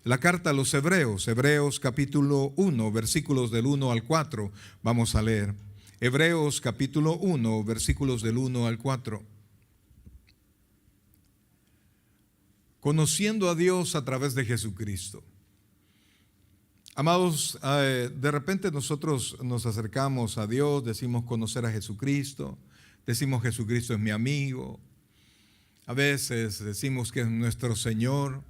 La carta a los Hebreos, Hebreos capítulo 1, versículos del 1 al 4, vamos a leer. Hebreos capítulo 1, versículos del 1 al 4. Conociendo a Dios a través de Jesucristo. Amados, de repente nosotros nos acercamos a Dios, decimos conocer a Jesucristo, decimos Jesucristo es mi amigo, a veces decimos que es nuestro Señor,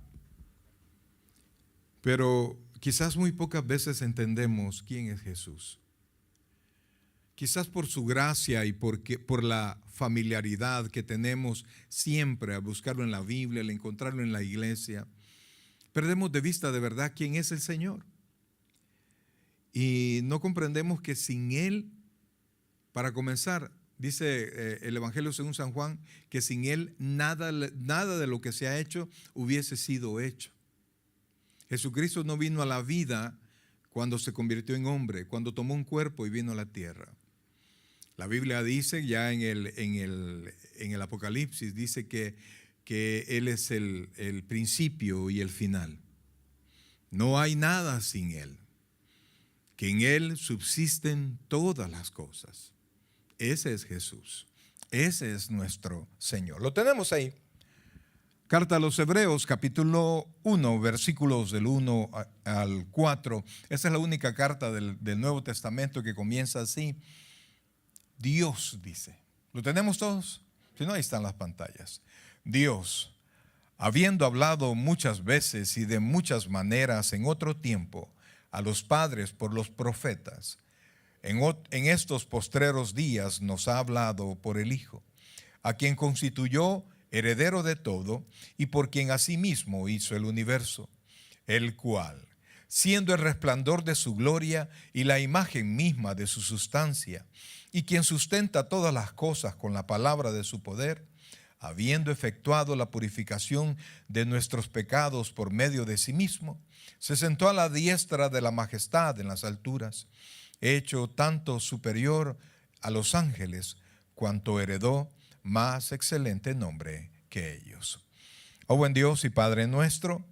pero quizás muy pocas veces entendemos quién es Jesús. Quizás por su gracia y por la familiaridad que tenemos siempre a buscarlo en la Biblia, al encontrarlo en la iglesia, perdemos de vista de verdad quién es el Señor. Y no comprendemos que sin Él, para comenzar, dice el Evangelio según San Juan, que sin Él nada de lo que se ha hecho hubiese sido hecho. Jesucristo no vino a la vida cuando se convirtió en hombre, cuando tomó un cuerpo y vino a la tierra. La Biblia dice ya en el Apocalipsis, dice que Él es el principio y el final. No hay nada sin Él, que en Él subsisten todas las cosas. Ese es Jesús, ese es nuestro Señor. Lo tenemos ahí. Carta a los Hebreos, capítulo 1, versículos del 1 al 4. Esa es la única carta del Nuevo Testamento que comienza así. Dios dice, ¿lo tenemos todos? Si no, ahí están las pantallas. Dios, habiendo hablado muchas veces y de muchas maneras en otro tiempo a los padres por los profetas, en estos postreros días nos ha hablado por el Hijo, a quien constituyó heredero de todo y por quien asimismo hizo el universo, el cual, siendo el resplandor de su gloria y la imagen misma de su sustancia, y quien sustenta todas las cosas con la palabra de su poder, habiendo efectuado la purificación de nuestros pecados por medio de sí mismo, se sentó a la diestra de la majestad en las alturas, hecho tanto superior a los ángeles, cuanto heredó más excelente nombre que ellos. Oh buen Dios y Padre nuestro,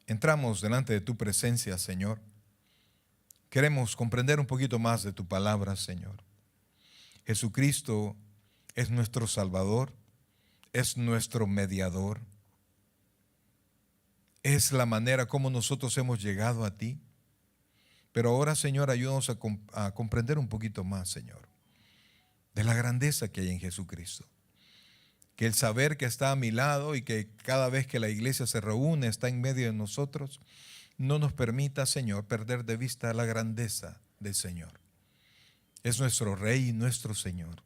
entramos delante de tu presencia, Señor. Queremos comprender un poquito más de tu palabra, Señor. Jesucristo es nuestro Salvador, es nuestro mediador, es la manera como nosotros hemos llegado a ti. Pero ahora, Señor, ayúdanos a comprender un poquito más, Señor, de la grandeza que hay en Jesucristo. Que el saber que está a mi lado y que cada vez que la iglesia se reúne está en medio de nosotros, no nos permita, Señor, perder de vista la grandeza del Señor. Es nuestro Rey y nuestro Señor.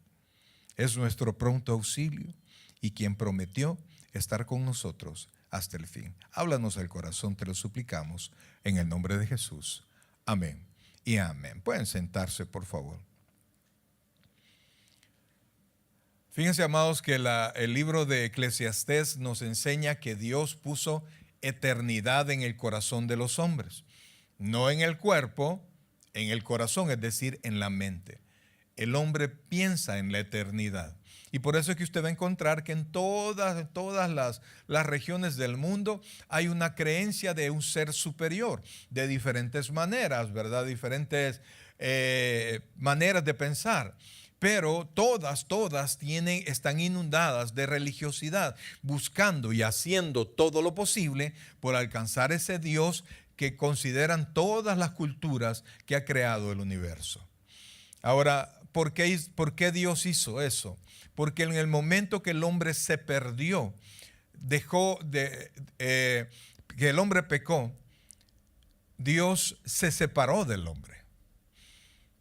Es nuestro pronto auxilio y quien prometió estar con nosotros hasta el fin. Háblanos al corazón, te lo suplicamos, en el nombre de Jesús. Amén y amén. Pueden sentarse, por favor. Fíjense, amados, que el libro de Eclesiastés nos enseña que Dios puso eternidad en el corazón de los hombres. No en el cuerpo, en el corazón, es decir, en la mente. El hombre piensa en la eternidad. Y por eso es que usted va a encontrar que en todas las regiones del mundo hay una creencia de un ser superior, de diferentes maneras, ¿verdad? Diferentes maneras de pensar. Pero todas están inundadas de religiosidad, buscando y haciendo todo lo posible por alcanzar ese Dios que consideran todas las culturas que ha creado el universo. Ahora, ¿por qué Dios hizo eso? Porque en el momento que el hombre se perdió, que el hombre pecó, Dios se separó del hombre.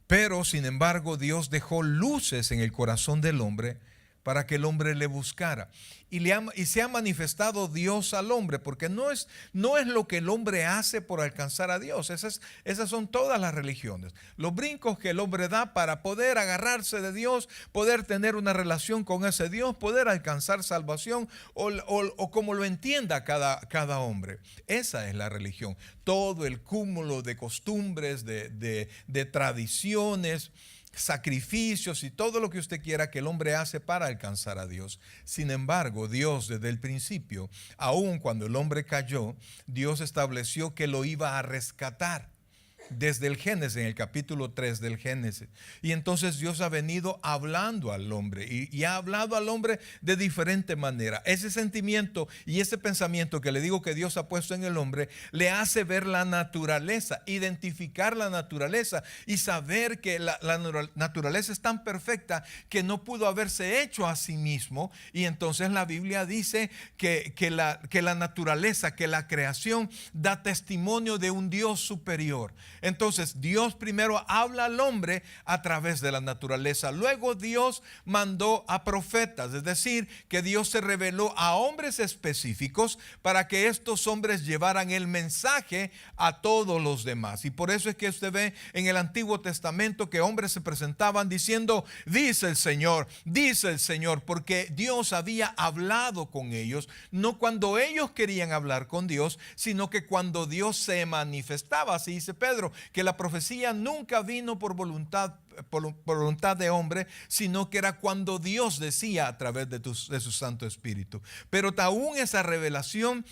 Pero, sin embargo, Dios dejó luces en el corazón del hombre para que el hombre le buscara. Y se ha manifestado Dios al hombre, porque no es lo que el hombre hace por alcanzar a Dios. Esas son todas las religiones. Los brincos que el hombre da para poder agarrarse de Dios, poder tener una relación con ese Dios, poder alcanzar salvación o como lo entienda cada hombre. Esa es la religión. Todo el cúmulo de costumbres, de tradiciones sacrificios y todo lo que usted quiera que el hombre hace para alcanzar a Dios. Sin embargo, Dios desde el principio, aun cuando el hombre cayó, Dios estableció que lo iba a rescatar. Desde el Génesis, en el capítulo 3 del Génesis. Y entonces Dios ha venido hablando al hombre y ha hablado al hombre de diferente manera. Ese sentimiento y ese pensamiento que le digo que Dios ha puesto en el hombre le hace ver la naturaleza, identificar la naturaleza y saber que la naturaleza es tan perfecta que no pudo haberse hecho a sí mismo. Y entonces la Biblia dice que la naturaleza, que la creación da testimonio de un Dios superior. Entonces Dios primero habla al hombre a través de la naturaleza. Luego Dios mandó a profetas, es decir, que Dios se reveló a hombres específicos para que estos hombres llevaran el mensaje a todos los demás. Y por eso es que usted ve en el Antiguo Testamento que hombres se presentaban diciendo, dice el Señor, porque Dios había hablado con ellos, no cuando ellos querían hablar con Dios, sino que cuando Dios se manifestaba. Así dice Pedro, que la profecía nunca vino por voluntad de hombre, sino que era cuando Dios decía a través de su Santo Espíritu. Pero aún esa revelación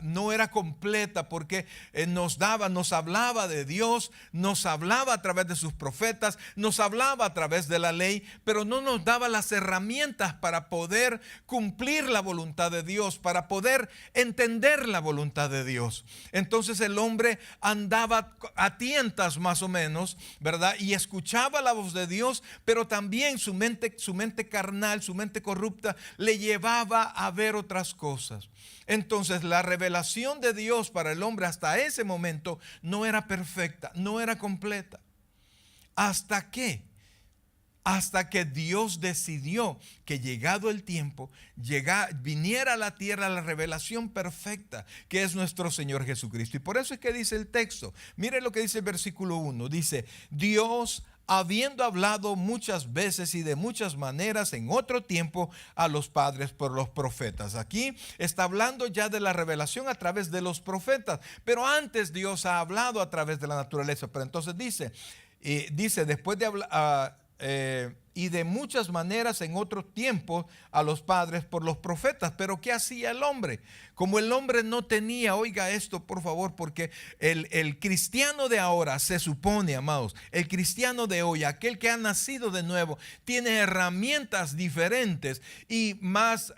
no era completa, porque nos hablaba de Dios, nos hablaba a través de sus profetas, nos hablaba a través de la ley, pero no nos daba las herramientas para poder cumplir la voluntad de Dios, para poder entender la voluntad de Dios. Entonces el hombre andaba a tientas más o menos, ¿verdad? Y escuchaba la voz de Dios, pero también su mente carnal, su mente corrupta le llevaba a ver otras cosas. Entonces la revelación de Dios para el hombre hasta ese momento no era perfecta, no era completa. ¿Hasta qué? Hasta que Dios decidió que llegado el tiempo, viniera a la tierra la revelación perfecta, que es nuestro Señor Jesucristo. Y por eso es que dice el texto, mire lo que dice el versículo 1, dice, Dios, habiendo hablado muchas veces y de muchas maneras en otro tiempo a los padres por los profetas. Aquí está hablando ya de la revelación a través de los profetas, pero antes Dios ha hablado a través de la naturaleza. Pero entonces dice después de hablar... y de muchas maneras en otro tiempo a los padres por los profetas. Pero ¿qué hacía el hombre? Como el hombre no tenía, oiga esto por favor, porque el cristiano de ahora se supone, amados, el cristiano de hoy, aquel que ha nacido de nuevo, tiene herramientas diferentes y más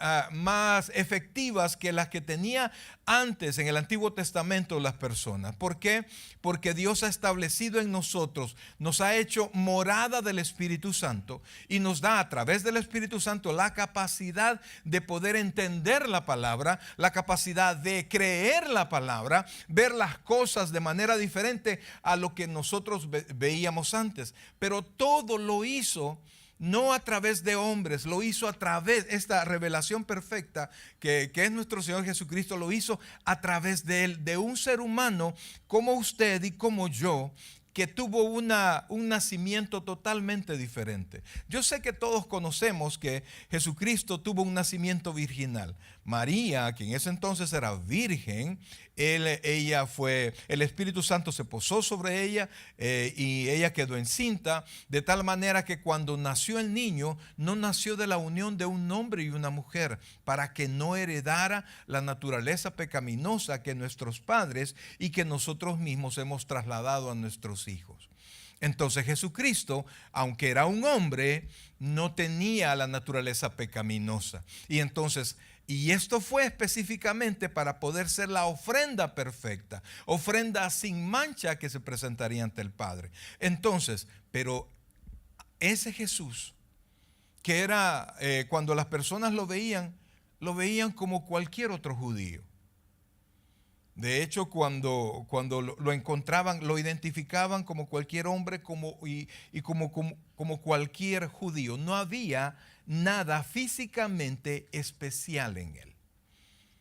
efectivas que las que tenía antes en el Antiguo Testamento las personas. ¿Por qué? Porque Dios ha establecido en nosotros, nos ha hecho morada del Espíritu Santo y nos da a través del Espíritu Santo la capacidad de poder entender la palabra, la capacidad de creer la palabra, ver las cosas de manera diferente a lo que nosotros veíamos antes. Pero todo lo hizo no a través de hombres, lo hizo a través, esta revelación perfecta que es nuestro Señor Jesucristo, lo hizo a través de él, de un ser humano como usted y como yo, que tuvo un nacimiento totalmente diferente. Yo sé que todos conocemos que Jesucristo tuvo un nacimiento virginal. María, que en ese entonces era virgen, el Espíritu Santo se posó sobre ella y ella quedó encinta, de tal manera que cuando nació el niño, no nació de la unión de un hombre y una mujer, para que no heredara la naturaleza pecaminosa que nuestros padres y que nosotros mismos hemos trasladado a nuestros hijos. Entonces Jesucristo, aunque era un hombre, no tenía la naturaleza pecaminosa. Y esto fue específicamente para poder ser la ofrenda perfecta, ofrenda sin mancha que se presentaría ante el Padre. Entonces, pero ese Jesús, que era, cuando las personas lo veían como cualquier otro judío. De hecho, cuando lo encontraban, lo identificaban como cualquier hombre como cualquier judío. No había nada físicamente especial en él.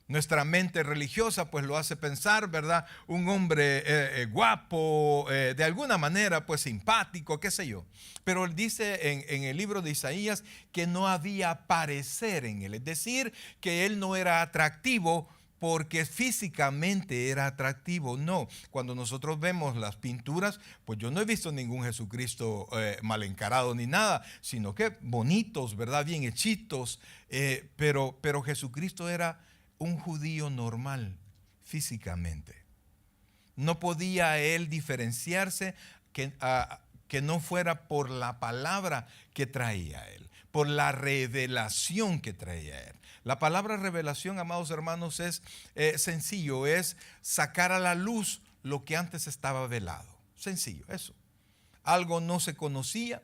Nuestra mente religiosa pues lo hace pensar, ¿verdad? Un hombre guapo, de alguna manera pues simpático, qué sé yo. Pero él dice en el libro de Isaías que no había parecer en él. Es decir, que él no era atractivo porque físicamente era atractivo. No, cuando nosotros vemos las pinturas, pues yo no he visto ningún Jesucristo mal encarado ni nada, sino que bonitos, ¿verdad? Bien hechitos, pero Jesucristo era un judío normal físicamente. No podía él diferenciarse que no fuera por la palabra que traía él, por la revelación que traía él. La palabra revelación, amados hermanos, es sencillo, es sacar a la luz lo que antes estaba velado. Sencillo, eso. Algo no se conocía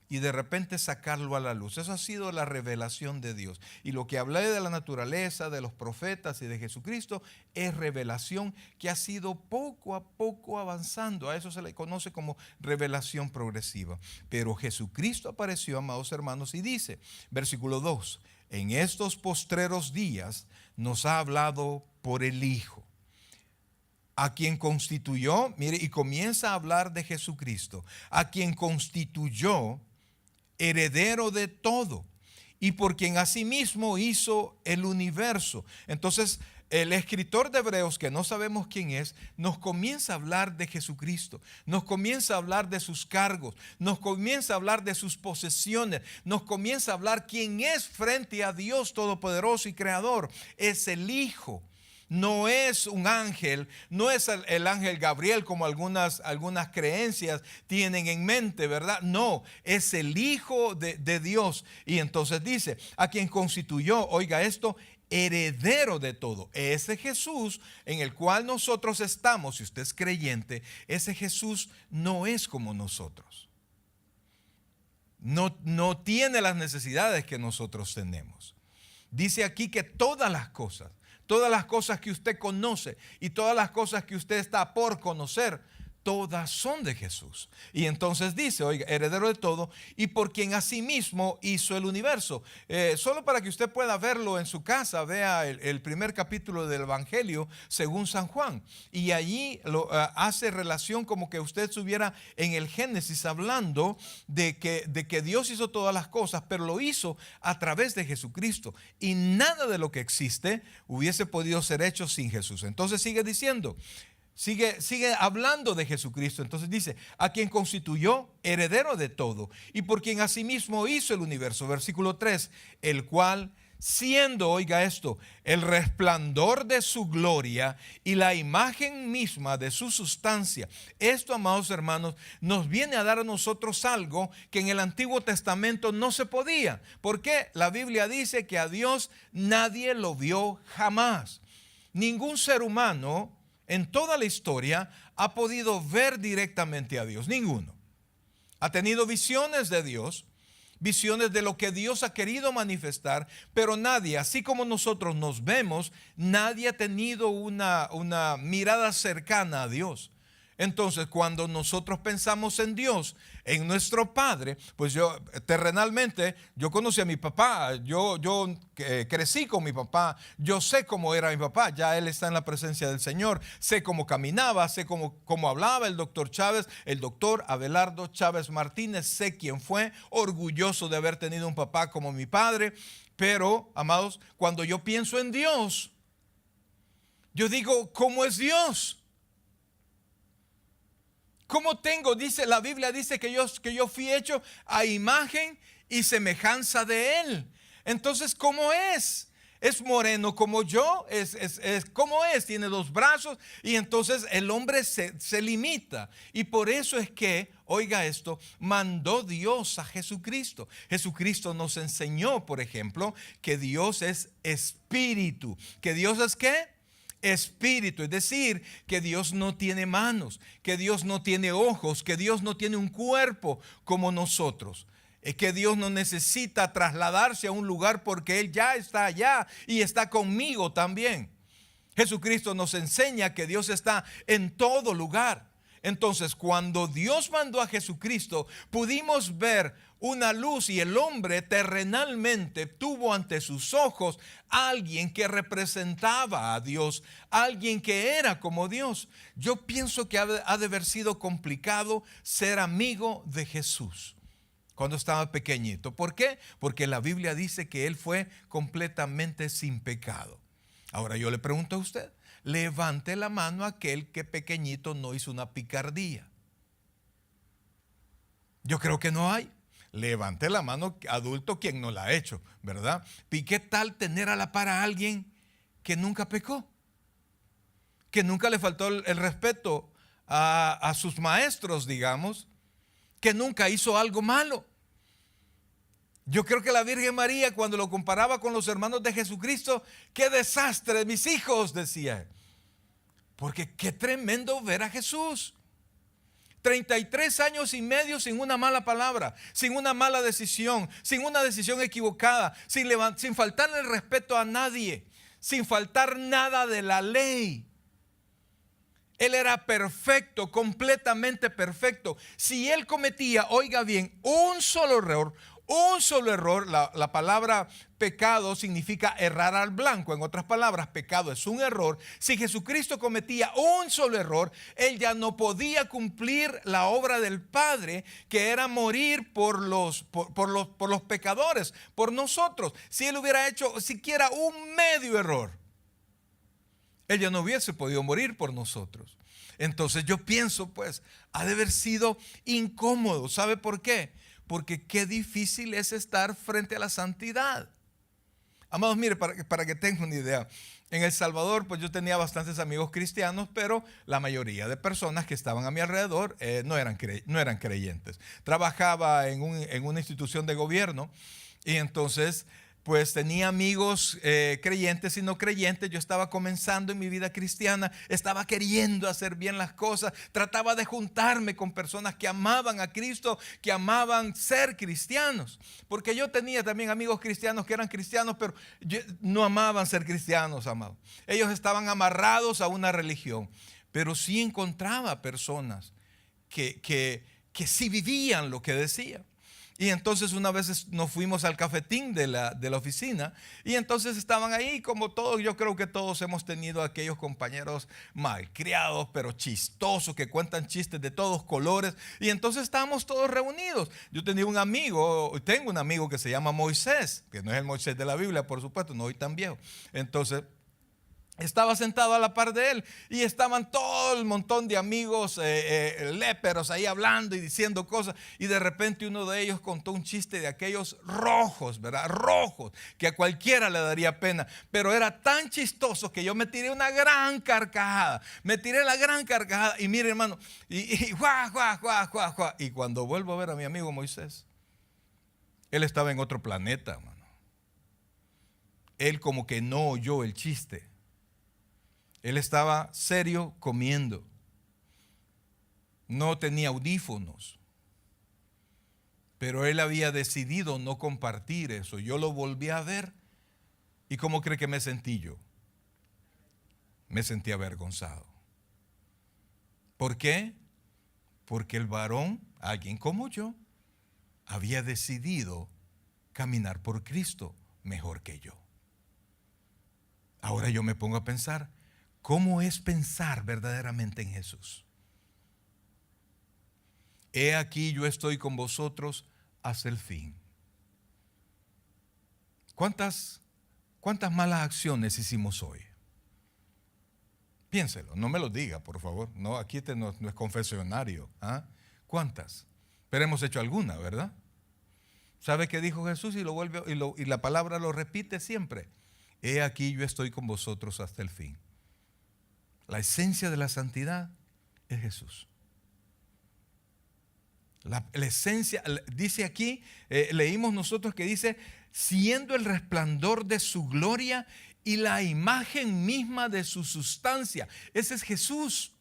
y de repente sacarlo a la luz. Eso ha sido la revelación de Dios. Y lo que hablé de la naturaleza, de los profetas y de Jesucristo, es revelación que ha sido poco a poco avanzando. A eso se le conoce como revelación progresiva. Pero Jesucristo apareció, amados hermanos, y dice, versículo 2, en estos postreros días nos ha hablado por el Hijo, a quien constituyó, mire, y comienza a hablar de Jesucristo, a quien constituyó heredero de todo y por quien asimismo hizo el universo. Entonces, el escritor de Hebreos, que no sabemos quién es, nos comienza a hablar de Jesucristo, nos comienza a hablar de sus cargos, nos comienza a hablar de sus posesiones, nos comienza a hablar quién es frente a Dios Todopoderoso y Creador. Es el Hijo. No es un ángel, no es el ángel Gabriel como algunas creencias tienen en mente, ¿verdad? No, es el Hijo de Dios. Y entonces dice, a quien constituyó, oiga esto, heredero de todo. Ese Jesús en el cual nosotros estamos, si usted es creyente, ese Jesús no es como nosotros. No tiene las necesidades que nosotros tenemos. Dice aquí que todas las cosas que usted conoce y todas las cosas que usted está por conocer, todas son de Jesús. Y entonces dice, oiga, heredero de todo y por quien asimismo hizo el universo. Solo para que usted pueda verlo en su casa, vea el primer capítulo del Evangelio según San Juan. Y allí hace relación como que usted estuviera en el Génesis hablando de que Dios hizo todas las cosas, pero lo hizo a través de Jesucristo. Y nada de lo que existe hubiese podido ser hecho sin Jesús. Entonces sigue diciendo, Sigue hablando de Jesucristo. Entonces dice, a quien constituyó heredero de todo y por quien asimismo hizo el universo. Versículo 3, el cual siendo, oiga esto, el resplandor de su gloria y la imagen misma de su sustancia. Esto, amados hermanos, nos viene a dar a nosotros algo que en el Antiguo Testamento no se podía. ¿Por qué? La Biblia dice que a Dios nadie lo vio jamás. Ningún ser humano en toda la historia ha podido ver directamente a Dios, ninguno. Ha tenido visiones de Dios, visiones de lo que Dios ha querido manifestar, pero nadie, así como nosotros nos vemos, nadie ha tenido una mirada cercana a Dios. Entonces, cuando nosotros pensamos en Dios, en nuestro Padre, pues yo terrenalmente, yo conocí a mi papá, yo crecí con mi papá, yo sé cómo era mi papá, ya él está en la presencia del Señor, sé cómo caminaba, sé cómo hablaba el doctor Chávez, el doctor Abelardo Chávez Martínez, sé quién fue, orgulloso de haber tenido un papá como mi padre, pero, amados, cuando yo pienso en Dios, yo digo, ¿cómo es Dios? ¿Cómo tengo? Dice la Biblia, dice que yo fui hecho a imagen y semejanza de Él. Entonces, ¿cómo es? Es moreno como yo, ¿cómo es? Tiene dos brazos y entonces el hombre se limita. Y por eso es que, oiga esto, mandó Dios a Jesucristo. Jesucristo nos enseñó, por ejemplo, que Dios es espíritu. ¿Que Dios es qué? Espíritu, es decir, que Dios no tiene manos, que Dios no tiene ojos, que Dios no tiene un cuerpo como nosotros, que Dios no necesita trasladarse a un lugar porque Él ya está allá y está conmigo también. Jesucristo nos enseña que Dios está en todo lugar. Entonces, cuando Dios mandó a Jesucristo, pudimos ver una luz y el hombre terrenalmente tuvo ante sus ojos a alguien que representaba a Dios, alguien que era como Dios. Yo pienso que ha de haber sido complicado ser amigo de Jesús cuando estaba pequeñito. ¿Por qué? Porque la Biblia dice que Él fue completamente sin pecado. Ahora yo le pregunto a usted, levante la mano aquel que pequeñito no hizo una picardía. Yo creo que no hay. Levante la mano adulto quien no la ha hecho, ¿verdad? ¿Y qué tal tener a la par a alguien que nunca pecó? Que nunca le faltó el respeto a sus maestros, digamos, que nunca hizo algo malo. Yo creo que la Virgen María, cuando lo comparaba con los hermanos de Jesucristo, qué desastre, mis hijos, decía. Porque qué tremendo ver a Jesús. 33 años y medio sin una mala palabra, sin una mala decisión, sin una decisión equivocada, sin faltarle el respeto a nadie, sin faltar nada de la ley. Él era perfecto, completamente perfecto. Si él cometía, oiga bien, un solo error, la palabra pecado significa errar al blanco. En otras palabras, pecado es un error. Si Jesucristo cometía un solo error, él ya no podía cumplir la obra del Padre, que era morir por los pecadores, por nosotros. Si él hubiera hecho siquiera un medio error, él ya no hubiese podido morir por nosotros. Entonces yo pienso, pues, ha de haber sido incómodo. ¿Sabe por qué? Porque qué difícil es estar frente a la santidad. Amados, mire, para que tengan una idea, en El Salvador, pues yo tenía bastantes amigos cristianos, pero la mayoría de personas que estaban a mi alrededor no eran creyentes. Trabajaba en una institución de gobierno y entonces pues tenía amigos creyentes y no creyentes. Yo estaba comenzando en mi vida cristiana, estaba queriendo hacer bien las cosas, trataba de juntarme con personas que amaban a Cristo, que amaban ser cristianos, porque yo tenía también amigos cristianos que eran cristianos, pero no amaban ser cristianos, amados. Ellos estaban amarrados a una religión, pero sí encontraba personas que sí vivían lo que decían. Y entonces una vez nos fuimos al cafetín de la oficina y entonces estaban ahí como todos. Yo creo que todos hemos tenido aquellos compañeros malcriados pero chistosos que cuentan chistes de todos colores, y entonces estábamos todos reunidos. Yo tengo un amigo que se llama Moisés, que no es el Moisés de la Biblia, por supuesto, no soy tan viejo. Entonces estaba sentado a la par de él y estaban todo el montón de amigos léperos ahí hablando y diciendo cosas, y de repente uno de ellos contó un chiste de aquellos rojos, ¿verdad? Rojos, que a cualquiera le daría pena, pero era tan chistoso que yo me tiré una gran carcajada. Y mire, hermano, y cuando vuelvo a ver a mi amigo Moisés, él estaba en otro planeta, hermano. Él como que no oyó el chiste. Él estaba serio comiendo. No tenía audífonos. Pero él había decidido no compartir eso. Yo lo volví a ver. ¿Y cómo cree que me sentí yo? Me sentí avergonzado. ¿Por qué? Porque el varón, alguien como yo, había decidido caminar por Cristo mejor que yo. Ahora yo me pongo a pensar, ¿cómo es pensar verdaderamente en Jesús? He aquí yo estoy con vosotros hasta el fin. ¿Cuántas malas acciones hicimos hoy? Piénselo, no me lo diga, por favor. No, aquí no es confesionario. ¿Ah? ¿Cuántas? Pero hemos hecho alguna, ¿verdad? ¿Sabe qué dijo Jesús? Y la palabra lo repite siempre. He aquí yo estoy con vosotros hasta el fin. La esencia de la santidad es Jesús. La esencia, dice aquí, leímos nosotros que dice, siendo el resplandor de su gloria y la imagen misma de su sustancia. Ese es Jesús,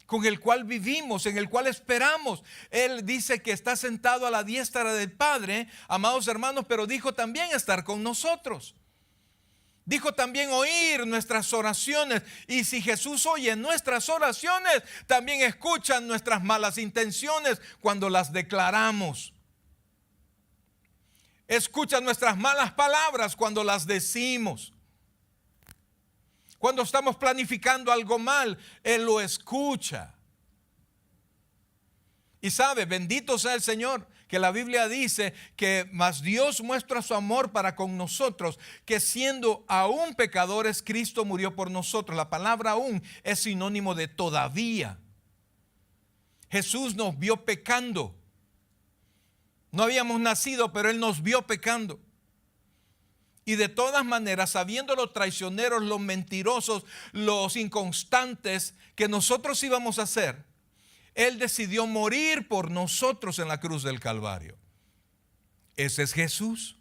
con el cual vivimos, en el cual esperamos. Él dice que está sentado a la diestra del Padre, amados hermanos, pero dijo también estar con nosotros. Dijo también oír nuestras oraciones. Y si Jesús oye nuestras oraciones, también escuchan nuestras malas intenciones cuando las declaramos. Escucha nuestras malas palabras cuando las decimos. Cuando estamos planificando algo mal, Él lo escucha. Y sabe, bendito sea el Señor, que la Biblia dice que mas Dios muestra su amor para con nosotros, que siendo aún pecadores, Cristo murió por nosotros. La palabra aún es sinónimo de todavía. Jesús nos vio pecando. No habíamos nacido, pero Él nos vio pecando. Y de todas maneras, sabiendo los traicioneros, los mentirosos, los inconstantes que nosotros íbamos a ser, Él decidió morir por nosotros en la cruz del Calvario. Ese es Jesús.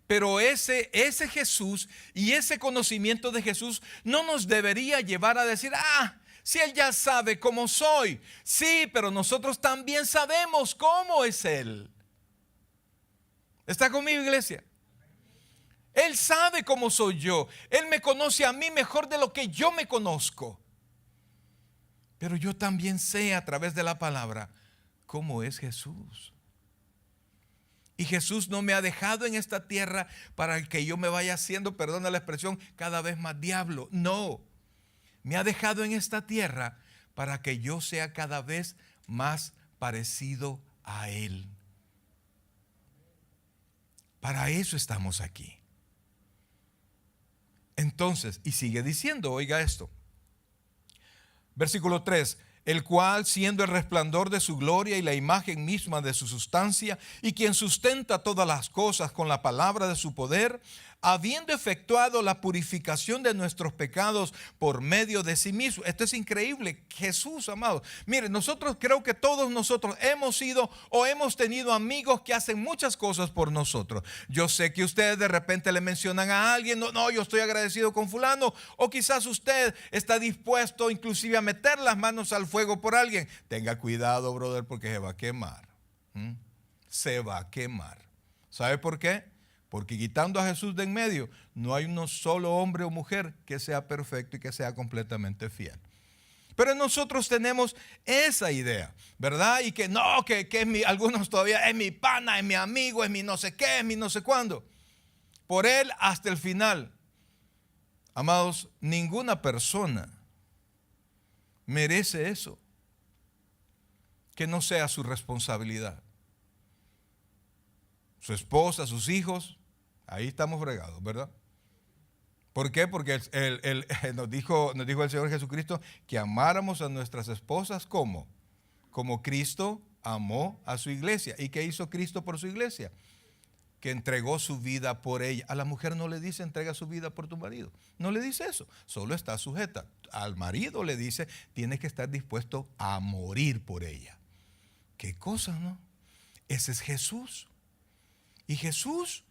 Pero ese Jesús y ese conocimiento de Jesús no nos debería llevar a decir, si Él ya sabe cómo soy. Sí, pero nosotros también sabemos cómo es Él. ¿Está conmigo, iglesia? Él sabe cómo soy yo. Él me conoce a mí mejor de lo que yo me conozco. Pero yo también sé a través de la palabra cómo es Jesús. Y Jesús no me ha dejado en esta tierra para que yo me vaya haciendo, perdona la expresión, cada vez más diablo. No, me ha dejado en esta tierra para que yo sea cada vez más parecido a Él. Para eso estamos aquí. Entonces, y sigue diciendo, oiga esto. Versículo 3, el cual siendo el resplandor de su gloria y la imagen misma de su sustancia, y quien sustenta todas las cosas con la palabra de su poder, habiendo efectuado la purificación de nuestros pecados por medio de sí mismo. Esto es increíble. Jesús, amado. Miren, creo que todos nosotros hemos sido o hemos tenido amigos que hacen muchas cosas por nosotros. Yo sé que ustedes de repente le mencionan a alguien, no, yo estoy agradecido con fulano, o quizás usted está dispuesto inclusive a meter las manos al fuego por alguien. Tenga cuidado, brother, porque se va a quemar. Se va a quemar. ¿Sabe por qué? Porque quitando a Jesús de en medio, no hay uno solo hombre o mujer que sea perfecto y que sea completamente fiel. Pero nosotros tenemos esa idea, ¿verdad? Y que no, que es algunos todavía es mi pana, es mi amigo, es mi no sé qué, es mi no sé cuándo. Por Él hasta el final. Amados, ninguna persona merece eso, que no sea su responsabilidad. Su esposa, sus hijos, ahí estamos fregados, ¿verdad? ¿Por qué? Porque nos dijo el Señor Jesucristo que amáramos a nuestras esposas ¿cómo? Como Cristo amó a su iglesia. ¿Y qué hizo Cristo por su iglesia? Que entregó su vida por ella. A la mujer no le dice entrega su vida por tu marido. No le dice eso. Solo está sujeta. Al marido le dice tienes que estar dispuesto a morir por ella. ¿Qué cosa, no? Ese es Jesús. Y Jesús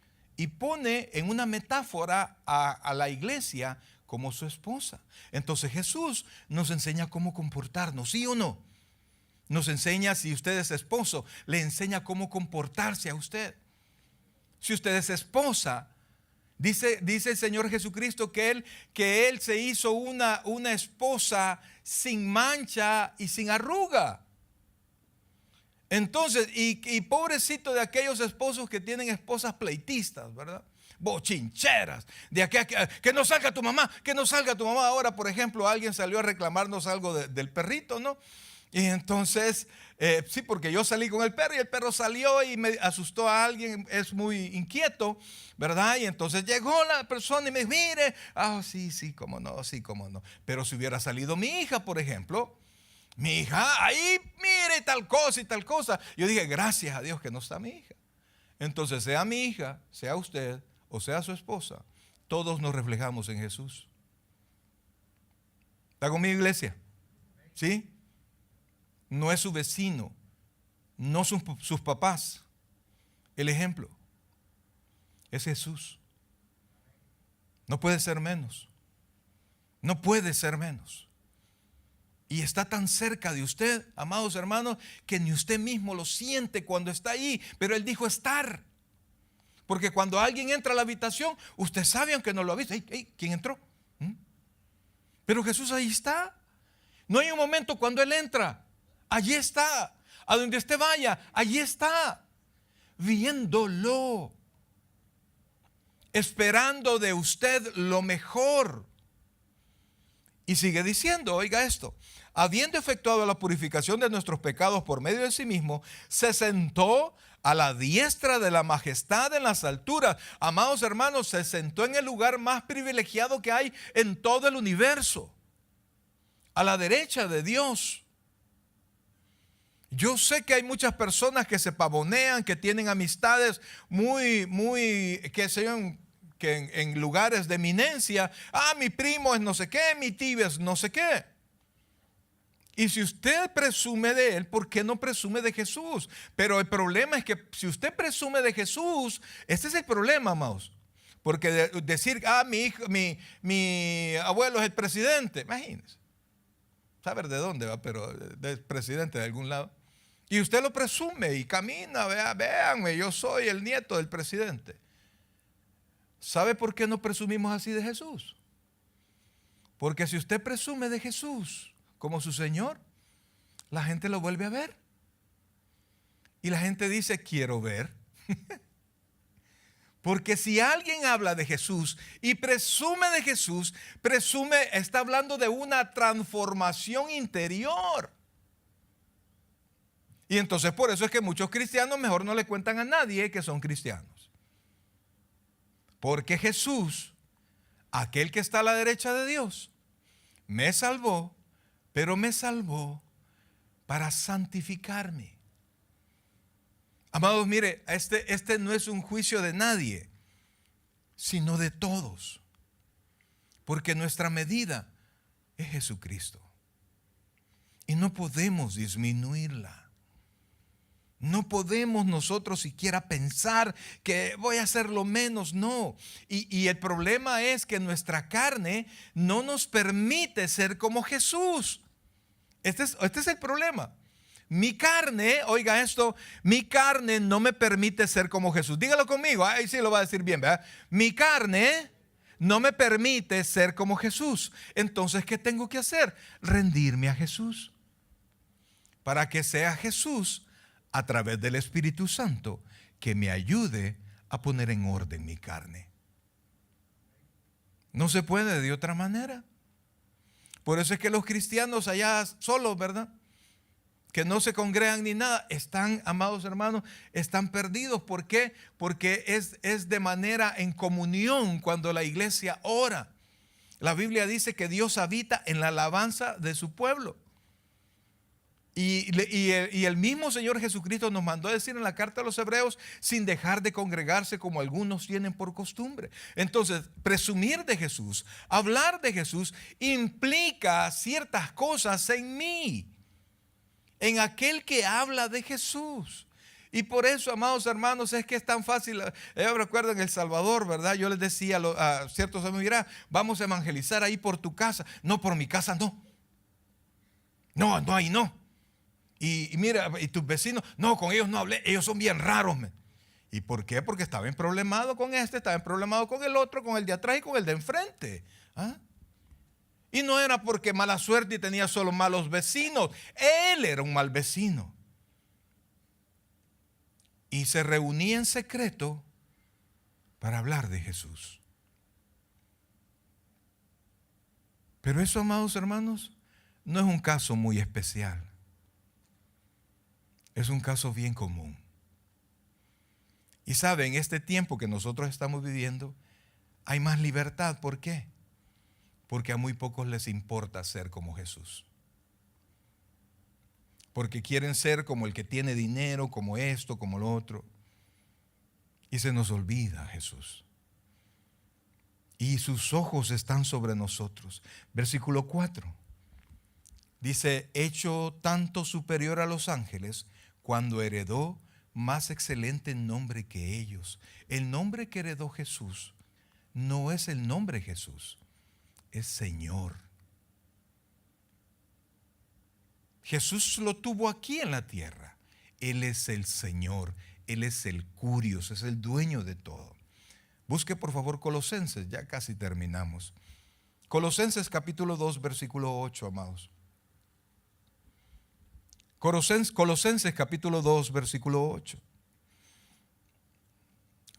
pone en una metáfora a la iglesia como su esposa. Entonces Jesús nos enseña cómo comportarnos, ¿sí o no? Nos enseña, si usted es esposo, le enseña cómo comportarse a usted. Si usted es esposa, dice el Señor Jesucristo que Él se hizo una esposa sin mancha y sin arruga. Entonces, y pobrecito de aquellos esposos que tienen esposas pleitistas, ¿verdad? Bochincheras, que no salga tu mamá, que no salga tu mamá. Ahora, por ejemplo, alguien salió a reclamarnos algo del perrito, ¿no? Y entonces, sí, porque yo salí con el perro y el perro salió y me asustó a alguien, es muy inquieto, ¿verdad? Y entonces llegó la persona y me dijo, mire, sí, cómo no, sí, cómo no. Pero si hubiera salido mi hija, por ejemplo, mi hija, ahí mire tal cosa y tal cosa. Yo dije, gracias a Dios que no está mi hija. Entonces, sea mi hija, sea usted o sea su esposa, todos nos reflejamos en Jesús. ¿Está conmigo, iglesia? ¿Sí? No es su vecino, no son sus papás. El ejemplo es Jesús. No puede ser menos. No puede ser menos. Y está tan cerca de usted, amados hermanos, que ni usted mismo lo siente cuando está ahí. Pero Él dijo estar. Porque cuando alguien entra a la habitación, usted sabe, aunque no lo ha visto, ¿quién entró? Pero Jesús ahí está. No hay un momento cuando Él entra. Allí está. A donde usted vaya, allí está. Viéndolo. Esperando de usted lo mejor. Y sigue diciendo, oiga esto, habiendo efectuado la purificación de nuestros pecados por medio de sí mismo, se sentó a la diestra de la majestad en las alturas. Amados hermanos, se sentó en el lugar más privilegiado que hay en todo el universo, a la derecha de Dios. Yo sé que hay muchas personas que se pavonean, que tienen amistades que sean que en lugares de eminencia. Mi primo es no sé qué, mi tío es no sé qué. Y si usted presume de él, ¿por qué no presume de Jesús? Pero el problema es que si usted presume de Jesús, este es el problema, amados. Porque decir, mi abuelo es el presidente, imagínense. Saber de dónde va, pero del presidente de algún lado. Y usted lo presume y camina, véanme, yo soy el nieto del presidente. ¿Sabe por qué no presumimos así de Jesús? Porque si usted presume de Jesús como su Señor, la gente lo vuelve a ver. Y la gente dice, quiero ver. Porque si alguien habla de Jesús y presume de Jesús, está hablando de una transformación interior. Y entonces por eso es que muchos cristianos mejor no le cuentan a nadie que son cristianos. Porque Jesús, aquel que está a la derecha de Dios, me salvó, pero me salvó para santificarme. Amados, mire, este no es un juicio de nadie, sino de todos. Porque nuestra medida es Jesucristo. Y no podemos disminuirla. No podemos nosotros siquiera pensar que voy a hacer lo menos, no. Y el problema es que nuestra carne no nos permite ser como Jesús. Este es el problema. Mi carne, oiga esto, mi carne no me permite ser como Jesús. Dígalo conmigo, ahí sí lo va a decir bien, ¿verdad? Mi carne no me permite ser como Jesús. Entonces, ¿qué tengo que hacer? Rendirme a Jesús. Para que sea Jesús a través del Espíritu Santo que me ayude a poner en orden mi carne. No se puede de otra manera. Por eso es que los cristianos allá solos, ¿verdad?, que no se congregan ni nada, están, amados hermanos, están perdidos. ¿Por qué? Porque es de manera en comunión cuando la iglesia ora. La Biblia dice que Dios habita en la alabanza de su pueblo. Y el mismo Señor Jesucristo nos mandó a decir en la carta a los Hebreos, sin dejar de congregarse como algunos tienen por costumbre. Entonces, presumir de Jesús, hablar de Jesús, implica ciertas cosas en mí, en aquel que habla de Jesús. Y por eso, amados hermanos, es que es tan fácil. Yo recuerdo en El Salvador, ¿verdad? Yo les decía a ciertos amigos, mira, vamos a evangelizar ahí por tu casa. No, por mi casa no. No, ahí no. Y mira, y tus vecinos, no, con ellos no hablé, ellos son bien raros. ¿Y por qué? Porque estaba emproblemado con estaba emproblemado con el otro, con el de atrás y con el de enfrente. Y no era porque mala suerte y tenía solo malos vecinos. Él era un mal vecino. Y se reunía en secreto para hablar de Jesús. Pero eso, amados hermanos, no es un caso muy especial. Es un caso bien común. Y saben, en este tiempo que nosotros estamos viviendo, hay más libertad. ¿Por qué? Porque a muy pocos les importa ser como Jesús. Porque quieren ser como el que tiene dinero, como esto, como lo otro. Y se nos olvida Jesús. Y sus ojos están sobre nosotros. Versículo 4. Dice, hecho tanto superior a los ángeles, cuando heredó más excelente nombre que ellos. El nombre que heredó Jesús no es el nombre Jesús, es Señor. Jesús lo tuvo aquí en la tierra. Él es el Señor, Él es el Curios, es el dueño de todo. Busque por favor Colosenses, ya casi terminamos. Colosenses capítulo 2, versículo 8, amados. Colosenses capítulo 2, versículo 8.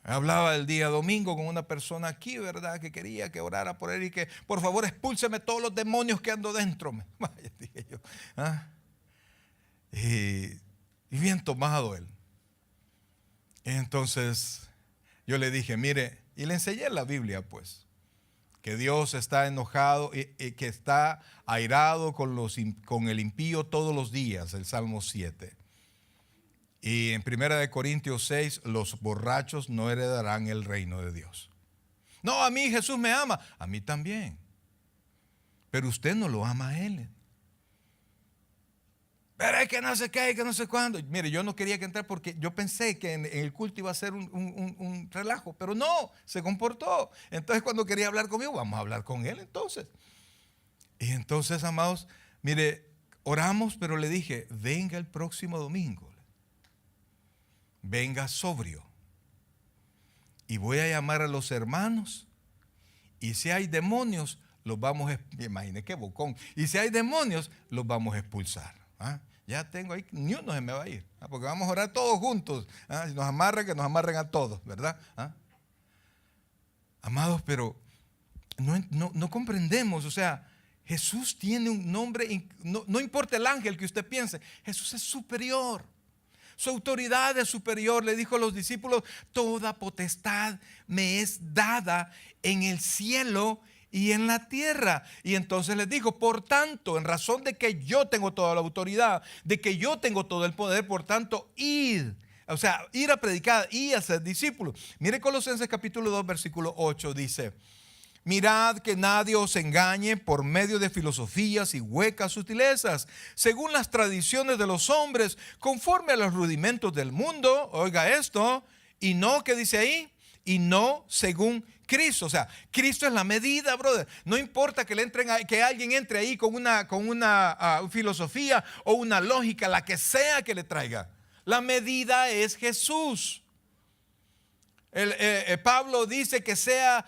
Hablaba el día domingo con una persona aquí, ¿verdad? Que quería que orara por él y que por favor expúlseme todos los demonios que ando dentro. Vaya, dije yo. ¿Ah? Y bien tomado él. Y entonces yo le dije, mire, y le enseñé la Biblia pues, que Dios está enojado y que está airado con el impío todos los días, el Salmo 7. Y en 1 Corintios 6, los borrachos no heredarán el reino de Dios. No, a mí Jesús me ama, a mí también. Pero usted no lo ama a Él. Pero es que no sé qué, que no sé cuándo. Mire, yo no quería que entrar porque yo pensé que en el culto iba a ser un relajo, pero no, se comportó. Entonces cuando quería hablar conmigo, vamos a hablar con Él entonces. Y entonces, amados, mire, oramos, pero le dije, venga el próximo domingo. Venga sobrio. Y voy a llamar a los hermanos. Y si hay demonios, los vamos a expulsar. Imagine qué bocón. Y si hay demonios, los vamos a expulsar. ¿Ah? Ya tengo ahí, ni uno se me va a ir. ¿Ah? Porque vamos a orar todos juntos. ¿Ah? Si nos amarran, que nos amarren a todos, ¿verdad? ¿Ah? Amados, pero no comprendemos. O sea, Jesús tiene un nombre. No importa el ángel que usted piense. Jesús es superior. Su autoridad es superior. Le dijo a los discípulos, toda potestad me es dada en el cielo y en la tierra. Y entonces les dijo, por tanto, en razón de que yo tengo toda la autoridad, de que yo tengo todo el poder, por tanto, id. O sea, ir a predicar y a ser discípulos. Mire Colosenses capítulo 2, versículo 8, dice, mirad que nadie os engañe por medio de filosofías y huecas sutilezas, según las tradiciones de los hombres, conforme a los rudimentos del mundo. Oiga esto, y no, ¿qué dice ahí? Y no según Cristo. O sea, Cristo es la medida, brother. No importa que alguien entre ahí con una filosofía o una lógica, la que sea que le traiga. La medida es Jesús. Pablo dice que sea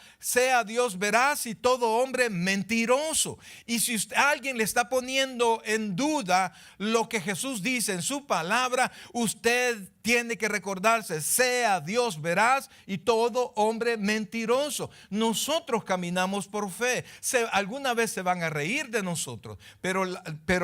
Dios veraz y todo hombre mentiroso. Y si alguien le está poniendo en duda lo que Jesús dice en su palabra, usted tiene que recordarse, sea Dios veraz y todo hombre mentiroso. Nosotros caminamos por fe. Alguna vez se van a reír de nosotros, pero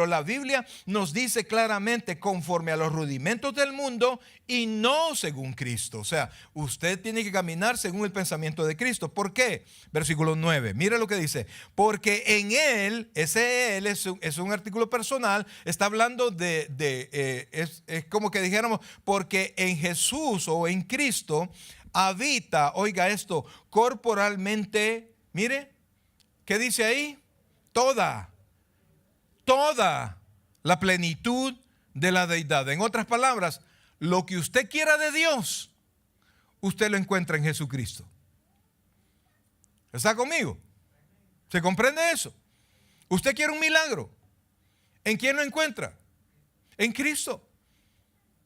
la Biblia nos dice claramente, conforme a los rudimentos del mundo y no según Cristo. O sea, usted tiene que caminar según el pensamiento de Cristo. ¿Por qué? Versículo 9, mire lo que dice, porque en Él, ese Él es un artículo personal, está hablando es como que dijéramos, porque en Jesús o en Cristo habita, oiga esto, corporalmente, mire, ¿qué dice ahí? Toda la plenitud de la deidad. En otras palabras, lo que usted quiera de Dios, usted lo encuentra en Jesucristo. ¿Está conmigo? ¿Se comprende eso? Usted quiere un milagro. ¿En quién lo encuentra? En Cristo.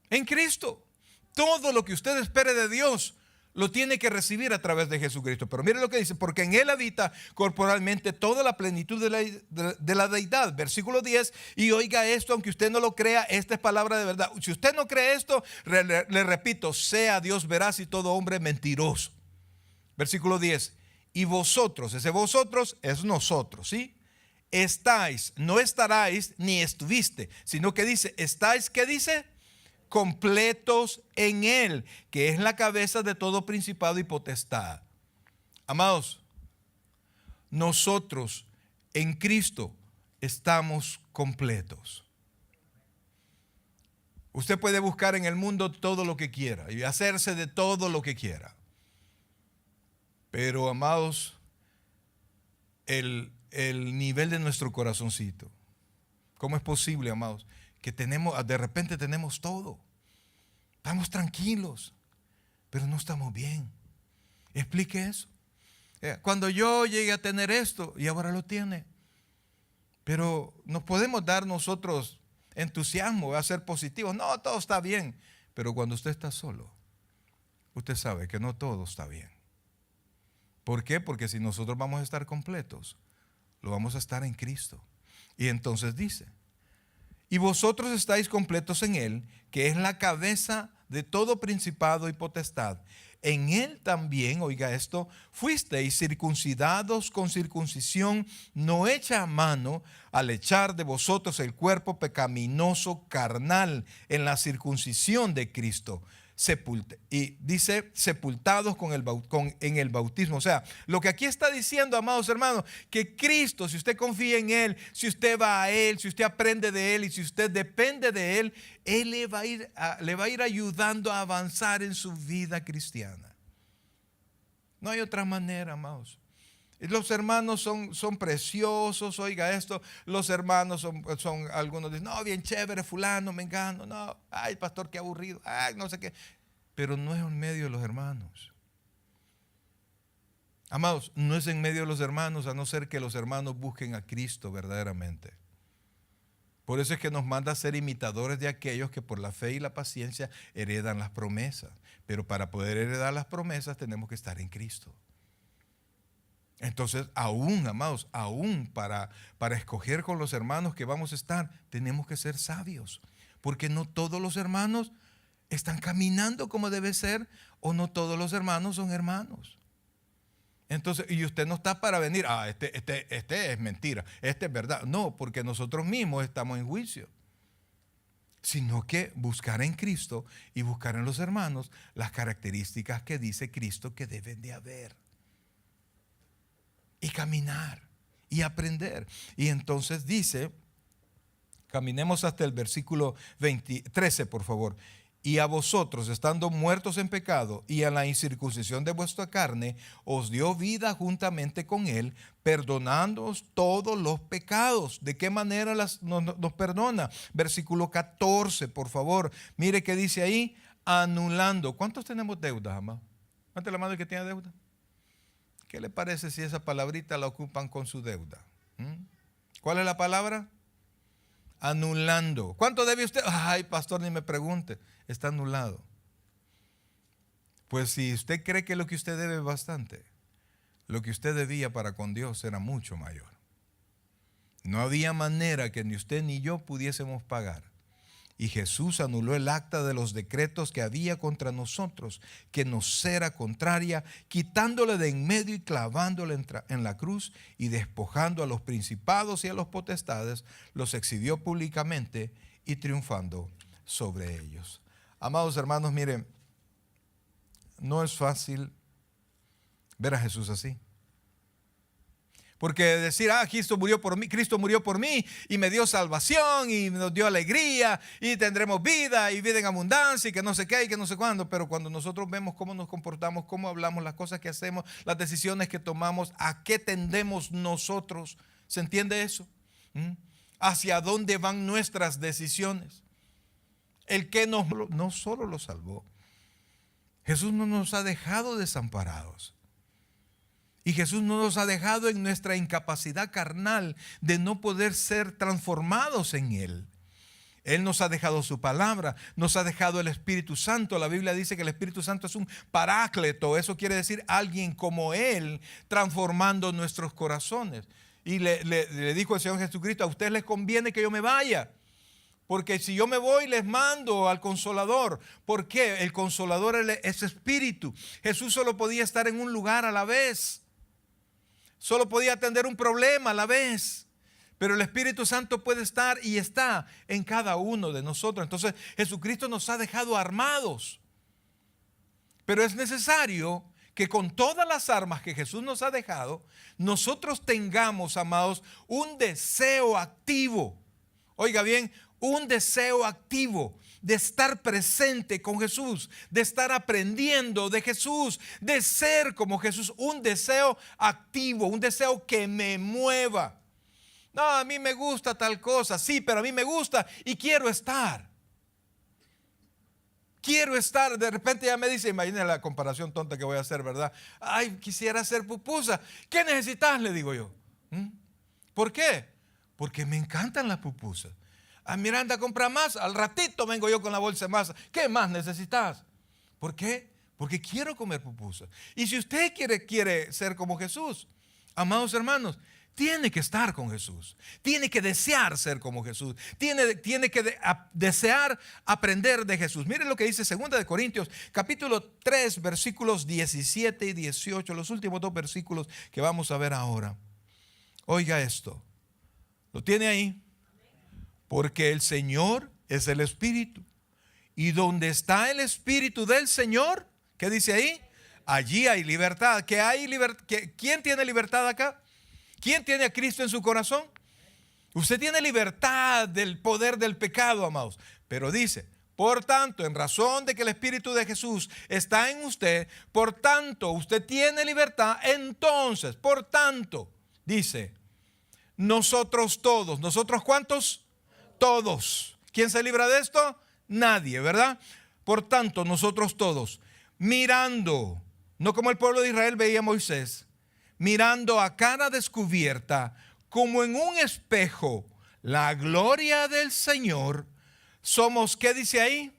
En Cristo. Todo lo que usted espere de Dios lo tiene que recibir a través de Jesucristo. Pero mire lo que dice, porque en Él habita corporalmente toda la plenitud de la deidad. Versículo 10, y oiga esto, aunque usted no lo crea, esta es palabra de verdad. Si usted no cree esto, le repito, sea Dios veraz y todo hombre mentiroso. Versículo 10, y vosotros, ese vosotros es nosotros, ¿sí? Estáis, no estaráis ni estuviste, sino que dice, estáis, ¿qué dice? Completos en Él, que es la cabeza de todo principado y potestad. Amados, nosotros en Cristo estamos completos. Usted puede buscar en el mundo todo lo que quiera y hacerse de todo lo que quiera. Pero, amados, el nivel de nuestro corazoncito, ¿cómo es posible, amados? Que de repente tenemos todo. Estamos tranquilos, pero no estamos bien. Explique eso. Cuando yo llegué a tener esto y ahora lo tiene. Pero nos podemos dar nosotros entusiasmo, a ser positivos. No, todo está bien. Pero cuando usted está solo, usted sabe que no todo está bien. ¿Por qué? Porque si nosotros vamos a estar completos, lo vamos a estar en Cristo. Y entonces dice, y vosotros estáis completos en Él, que es la cabeza de todo principado y potestad. en él también, oiga esto, fuisteis circuncidados con circuncisión no hecha a mano, al echar de vosotros el cuerpo pecaminoso carnal en la circuncisión de Cristo. Y dice sepultados en el bautismo. O sea, lo que aquí está diciendo, amados hermanos, que Cristo, si usted confía en Él, si usted va a Él, si usted aprende de Él y si usted depende de Él, Él le va a ir ayudando a avanzar en su vida cristiana. No hay otra manera, amados. Los hermanos son preciosos, oiga esto, los hermanos son algunos dicen, no, bien chévere, fulano, mengano, no, ay, pastor, qué aburrido, ay, no sé qué, pero no es en medio de los hermanos. Amados, no es en medio de los hermanos, a no ser que los hermanos busquen a Cristo verdaderamente. Por eso es que nos manda a ser imitadores de aquellos que por la fe y la paciencia heredan las promesas, pero para poder heredar las promesas tenemos que estar en Cristo. Entonces, aún, amados, aún para escoger con los hermanos que vamos a estar, tenemos que ser sabios. Porque no todos los hermanos están caminando como debe ser, o no todos los hermanos son hermanos. Entonces, y usted no está para venir, este es mentira, este es verdad. No, porque nosotros mismos estamos en juicio. Sino que buscar en Cristo y buscar en los hermanos las características que dice Cristo que deben de haber. Y caminar y aprender. Y entonces dice, caminemos hasta el versículo 13, por favor. Y a vosotros, estando muertos en pecado y a la incircuncisión de vuestra carne, os dio vida juntamente con él, perdonándoos todos los pecados. ¿De qué manera nos perdona? Versículo 14, por favor. Mire qué dice ahí, anulando. ¿Cuántos tenemos deudas, amado? ¿Cuántos la mano que tiene deuda? ¿Qué le parece si esa palabrita la ocupan con su deuda? ¿Cuál es la palabra? Anulando. ¿Cuánto debe usted? Ay, pastor, ni me pregunte. Está anulado. Pues si usted cree que lo que usted debe es bastante, lo que usted debía para con Dios era mucho mayor. No había manera que ni usted ni yo pudiésemos pagar. Y Jesús anuló el acta de los decretos que había contra nosotros, que nos era contraria, quitándole de en medio y clavándole en la cruz y despojando a los principados y a los potestades, los exhibió públicamente y triunfando sobre ellos. Amados hermanos, miren, no es fácil ver a Jesús así. Porque decir, Cristo murió por mí y me dio salvación y nos dio alegría y tendremos vida y vida en abundancia y que no sé qué y que no sé cuándo. Pero cuando nosotros vemos cómo nos comportamos, cómo hablamos, las cosas que hacemos, las decisiones que tomamos, a qué tendemos nosotros, ¿se entiende eso? ¿Hacia dónde van nuestras decisiones? El que no solo lo salvó, Jesús no nos ha dejado desamparados. Y Jesús no nos ha dejado en nuestra incapacidad carnal de no poder ser transformados en Él. Él nos ha dejado su palabra, nos ha dejado el Espíritu Santo. La Biblia dice que el Espíritu Santo es un paráclito. Eso quiere decir alguien como Él transformando nuestros corazones. Y le dijo el Señor Jesucristo, a ustedes les conviene que yo me vaya. Porque si yo me voy, les mando al Consolador. ¿Por qué? El Consolador es Espíritu. Jesús solo podía estar en un lugar a la vez. Solo podía atender un problema a la vez. Pero el Espíritu Santo puede estar y está en cada uno de nosotros. Entonces Jesucristo nos ha dejado armados. Pero es necesario que con todas las armas que Jesús nos ha dejado, nosotros tengamos, amados, un deseo activo. Oiga bien, un deseo activo de estar presente con Jesús, de estar aprendiendo de Jesús, de ser como Jesús, un deseo activo, un deseo que me mueva. No, a mí me gusta tal cosa, sí, pero a mí me gusta y quiero estar. Quiero estar, de repente ya me dice, imagínense la comparación tonta que voy a hacer, ¿verdad? Ay, quisiera hacer pupusa. ¿Qué necesitas? Le digo yo. ¿Por qué? Porque me encantan las pupusas. Miranda, compra más, al ratito vengo yo con la bolsa de masa. ¿Qué más necesitas? ¿Por qué? Porque quiero comer pupusas. Y si usted quiere ser como Jesús, amados hermanos, tiene que estar con Jesús, tiene que desear ser como Jesús, tiene que desear aprender de Jesús. Miren lo que dice 2 Corintios capítulo 3 versículos 17 y 18, los últimos dos versículos que vamos a ver ahora. Oiga esto, ¿lo tiene ahí? Porque el Señor es el Espíritu, y donde está el Espíritu del Señor, ¿qué dice ahí? Allí hay libertad. ¿Qué hay ¿Quién tiene libertad acá? ¿Quién tiene a Cristo en su corazón? Usted tiene libertad del poder del pecado, amados. Pero dice, por tanto, en razón de que el Espíritu de Jesús está en usted, por tanto, usted tiene libertad. Entonces, por tanto, dice, nosotros todos. ¿Nosotros cuántos? Todos. ¿Quién se libra de esto? Nadie, ¿verdad? Por tanto, nosotros todos, mirando, no como el pueblo de Israel veía a Moisés, mirando a cara descubierta, como en un espejo, la gloria del Señor, somos, ¿qué dice ahí?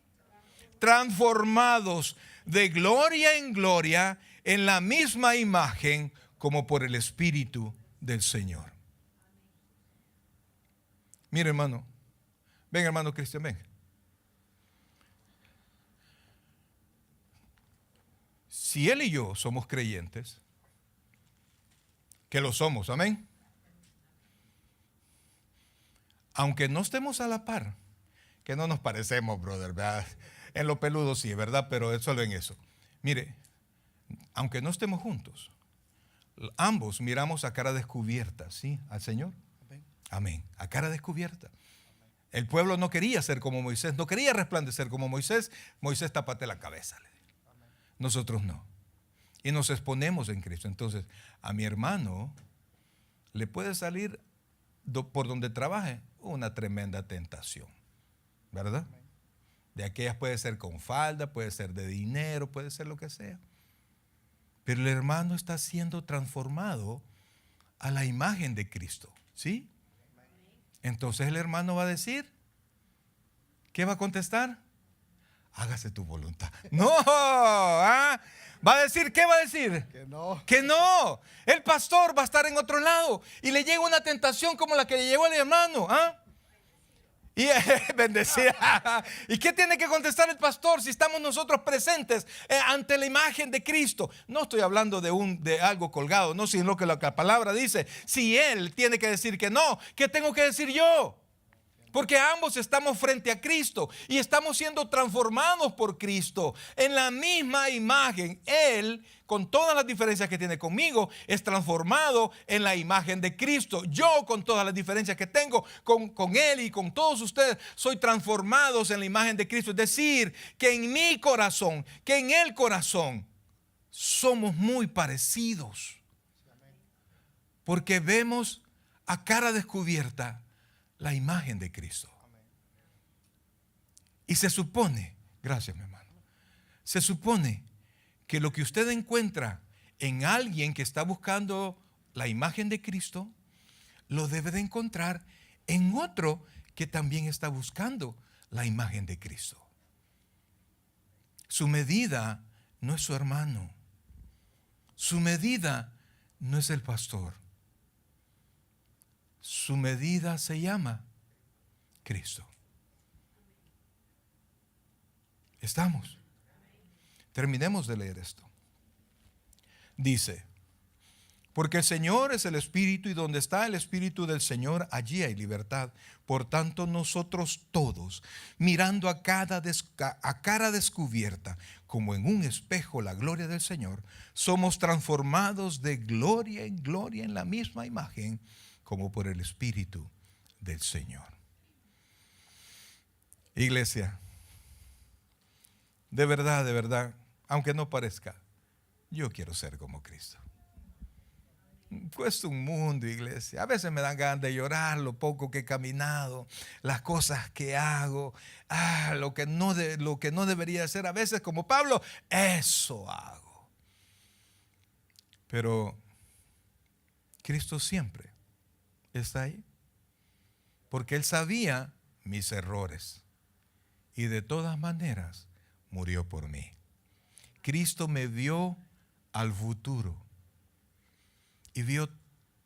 Transformados de gloria en gloria en la misma imagen como por el Espíritu del Señor. Mire, hermano, ven, hermano Cristian, ven. Si él y yo somos creyentes, que lo somos, amén. Aunque no estemos a la par, que no nos parecemos, brother, ¿verdad? En lo peludo sí, ¿verdad? Pero es solo en eso. Mire, aunque no estemos juntos, ambos miramos a cara descubierta, ¿sí? Al Señor. Amén. Amén. A cara descubierta. El pueblo no quería ser como Moisés, no quería resplandecer como Moisés. Moisés, tápate la cabeza. Nosotros no. Y nos exponemos en Cristo. Entonces, a mi hermano le puede salir por donde trabaje una tremenda tentación, ¿verdad? De aquellas puede ser con falda, puede ser de dinero, puede ser lo que sea. Pero el hermano está siendo transformado a la imagen de Cristo, ¿sí? Entonces el hermano va a decir, ¿qué va a contestar? Hágase tu voluntad. No, ¿ah? Va a decir, ¿qué va a decir? Que no. Que no. El pastor va a estar en otro lado y le llega una tentación como la que le llegó al hermano, ¿ah? Y bendecida. ¿Y qué tiene que contestar el pastor si estamos nosotros presentes ante la imagen de Cristo? No estoy hablando de algo colgado, no, sino que la palabra dice, si él tiene que decir que no, ¿qué tengo que decir yo? Porque ambos estamos frente a Cristo y estamos siendo transformados por Cristo en la misma imagen. Él, con todas las diferencias que tiene conmigo, es transformado en la imagen de Cristo. Yo, con todas las diferencias que tengo con Él y con todos ustedes, soy transformados en la imagen de Cristo. Es decir, que en mi corazón, que en el corazón, somos muy parecidos. Porque vemos a cara descubierta la imagen de Cristo. Y se supone, gracias mi hermano, se supone que lo que usted encuentra en alguien que está buscando la imagen de Cristo, lo debe de encontrar en otro que también está buscando la imagen de Cristo. Su medida no es su hermano. Su medida no es el pastor. Su medida se llama Cristo. ¿Estamos? Terminemos de leer esto. Dice, porque el Señor es el Espíritu y donde está el Espíritu del Señor, allí hay libertad. Por tanto, nosotros todos, mirando a cara descubierta, como en un espejo la gloria del Señor, somos transformados de gloria en gloria en la misma imagen, como por el Espíritu del Señor. Iglesia, de verdad, aunque no parezca, yo quiero ser como Cristo. Cuesta un mundo, iglesia. A veces me dan ganas de llorar lo poco que he caminado, las cosas que hago, lo que no debería hacer. A veces, como Pablo, eso hago. Pero Cristo siempre está ahí, porque Él sabía mis errores y de todas maneras murió por mí. Cristo me vio al futuro y vio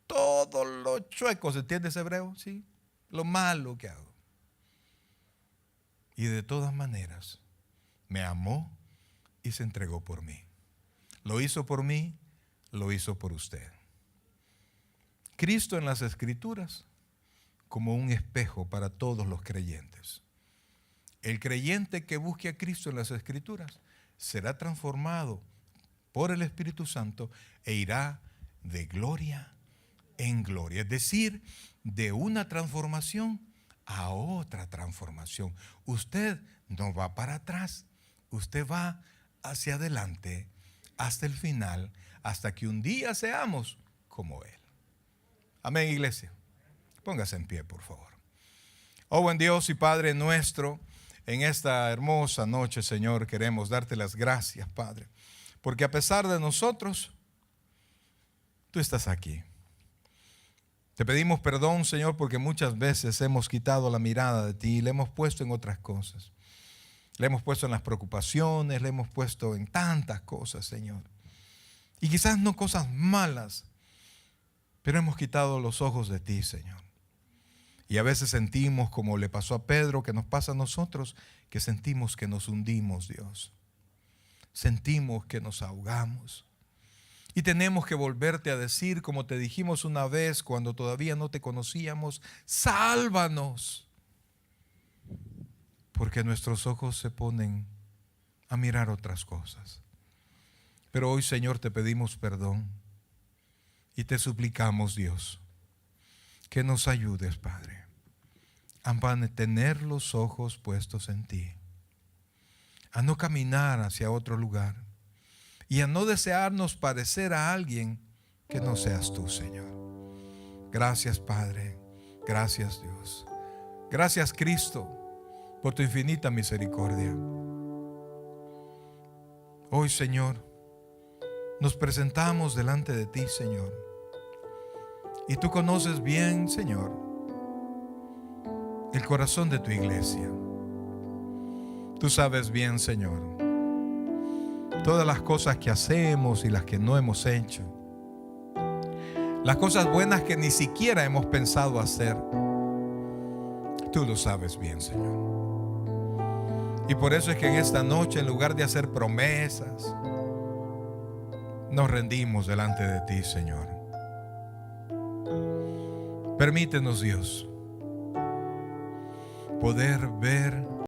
todo todo lo chueco, ¿se entiende ese hebreo? Sí, lo malo que hago. Y de todas maneras, me amó y se entregó por mí. Lo hizo por mí, lo hizo por usted. Cristo en las Escrituras como un espejo para todos los creyentes. El creyente que busque a Cristo en las Escrituras será transformado por el Espíritu Santo e irá de gloria en gloria. Es decir, de una transformación a otra transformación. Usted no va para atrás, usted va hacia adelante hasta el final, hasta que un día seamos como Él. Amén, iglesia. Póngase en pie, por favor. Oh, buen Dios y Padre nuestro, en esta hermosa noche, Señor, queremos darte las gracias, Padre, porque a pesar de nosotros, tú estás aquí. Te pedimos perdón, Señor, porque muchas veces hemos quitado la mirada de ti y le hemos puesto en otras cosas. Le hemos puesto en las preocupaciones, le hemos puesto en tantas cosas, Señor. Y quizás no cosas malas, pero hemos quitado los ojos de ti, Señor. Y a veces sentimos, como le pasó a Pedro, que nos pasa a nosotros, que sentimos que nos hundimos, Dios. Sentimos que nos ahogamos. Y tenemos que volverte a decir, como te dijimos una vez cuando todavía no te conocíamos, sálvanos. Porque nuestros ojos se ponen a mirar otras cosas. Pero hoy, Señor, te pedimos perdón y te suplicamos, Dios, que nos ayudes, Padre, a mantener los ojos puestos en ti, a no caminar hacia otro lugar y a no desearnos parecer a alguien que no seas tú, Señor. Gracias, Padre. Gracias, Dios. Gracias, Cristo, por tu infinita misericordia. Hoy, Señor, nos presentamos delante de ti, Señor. Y tú conoces bien, Señor, el corazón de tu iglesia. Tú sabes bien, Señor, todas las cosas que hacemos y las que no hemos hecho. Las cosas buenas que ni siquiera hemos pensado hacer. Tú lo sabes bien, Señor. Y por eso es que en esta noche, en lugar de hacer promesas, nos rendimos delante de ti, Señor. Permítenos, Dios, poder ver